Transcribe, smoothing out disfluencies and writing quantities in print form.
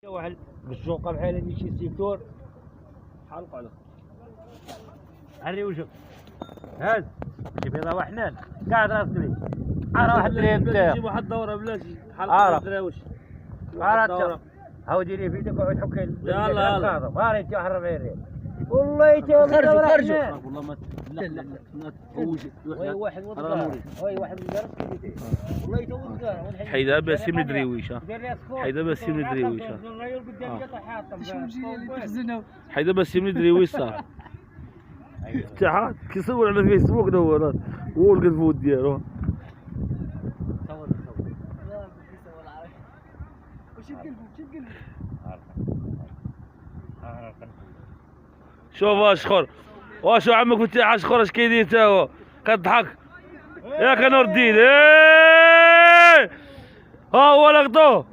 واحد بالشوقه بحال هادي شي سيكتور حلقه على عري وجهك هاز شي بيضه وحنان قاعد راسك لي ارا واحد درهم انت جيب واحد دوره بلاتي حلقه دراوش ارا هاو ديري في يدك وعود حكي يلا يلا مالي انت حرم غيري والله انت خرجوا والله ما لا لا لا واحد واحد والله تو حيدا بس مدريويش حيدا بس مدريويش حيدا بس مدريويش صار افتحات كيصور على الفيسبوك دورات هو القلبوت ديالو شوف اشخر واشو عمك فتاح اشخر اش كيدير تا هو كضحك ياك نور الدين ها هو لقطوه